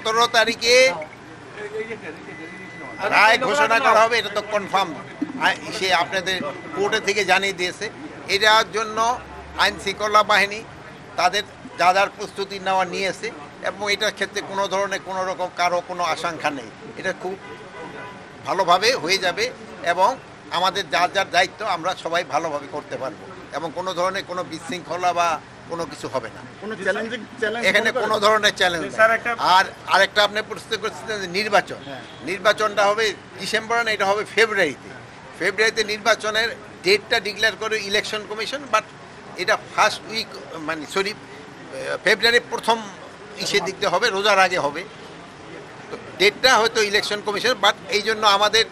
17 তারিখে রায় ঘোষণা করা হবে, এটা তো কনফার্ম। সে আপনাদের কোর্টে থেকে জানিয়ে দিয়েছে। এটার জন্য আইন শৃঙ্খলা বাহিনী তাদের যা যার প্রস্তুতি নেওয়া নিয়েছে এবং এটার ক্ষেত্রে কোনো ধরনের কোনো রকম কারো কোনো আশঙ্কা নেই। এটা খুব ভালোভাবে হয়ে যাবে এবং আমাদের যার যার দায়িত্ব আমরা সবাই ভালোভাবে করতে পারবো এবং কোনো ধরনের কোনো বিশৃঙ্খলা বা কোনো কিছু হবে না, এখানে কোনো ধরনের চ্যালেঞ্জ। আর আরেকটা আপনি প্রশ্ন করছিলেন যে নির্বাচনটা হবে ডিসেম্বরে না, এটা হবে ফেব্রুয়ারিতে নির্বাচনের ডেটটা ডিক্লেয়ার করে ইলেকশন কমিশন, বাট এটা ফার্স্ট উইক মানে ফেব্রুয়ারির প্রথম দিক দিয়ে হবে, রোজার আগে হবে। তো ডেটটা হয়তো ইলেকশন কমিশন, বাট এই জন্য আমাদের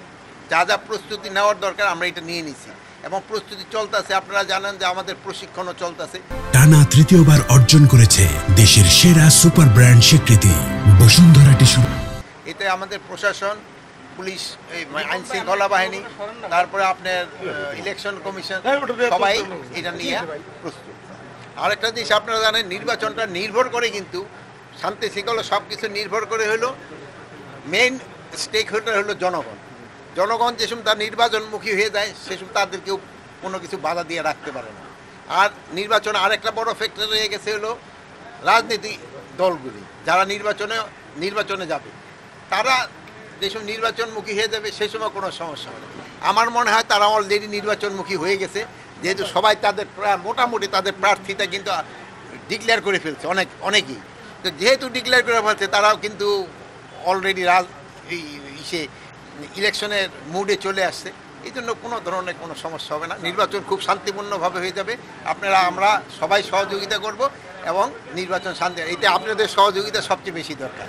যা যা প্রস্তুতি নেওয়ার দরকার আমরা এটা নিয়ে নিছি এবং প্রস্তুতি চলতেছে। আপনারা জানেন যে আমাদের প্রশিক্ষণও চলতেছে। টানা তৃতীয়বার অর্জন করেছে দেশের সেরা সুপার ব্র্যান্ড স্বীকৃতি বসুন্ধরা টিস্যু। এতে আমাদের প্রশাসন, পুলিশ, আইন শৃঙ্খলা বাহিনী, তারপরে আপনার ইলেকশন কমিশন সবাই এটা নিয়ে প্রস্তুত। আরেকটা জিনিস আপনারা জানেন, নির্বাচনটা নির্ভর করে কিন্তু শান্তি শৃঙ্খলা সব কিছু নির্ভর করে হলো মেইন স্টেক হোল্ডার হলো জনগণ। জনগণ যেসব তার নির্বাচনমুখী হয়ে যায় সেসব তাদেরকেও কোনো কিছু বাধা দিয়ে রাখতে পারে না। আর নির্বাচন আরেকটা বড় ফ্যাক্টর হয়ে গেছে হলো রাজনীতি দলগুলি, যারা নির্বাচনে যাবে তারা যেসব নির্বাচনমুখী হয়ে যাবে সেই সময় কোনো সমস্যা হবে না। আমার মনে হয় তারা অলরেডি নির্বাচনমুখী হয়ে গেছে, যেহেতু সবাই তাদের মোটামুটি তাদের প্রার্থীতা কিন্তু ডিক্লেয়ার করে ফেলছে অনেকেই। তো যেহেতু ডিক্লেয়ার করে ফেলছে তারাও কিন্তু অলরেডি ইলেকশনের মুডে চলে আসছে। এই জন্য কোনো ধরনের কোনো সমস্যা হবে না, নির্বাচন খুব শান্তিপূর্ণভাবে হয়ে যাবে। আমরা সবাই সহযোগিতা করব এবং নির্বাচন শান্তি, এতে আপনাদের সহযোগিতা সবচেয়ে বেশি দরকার।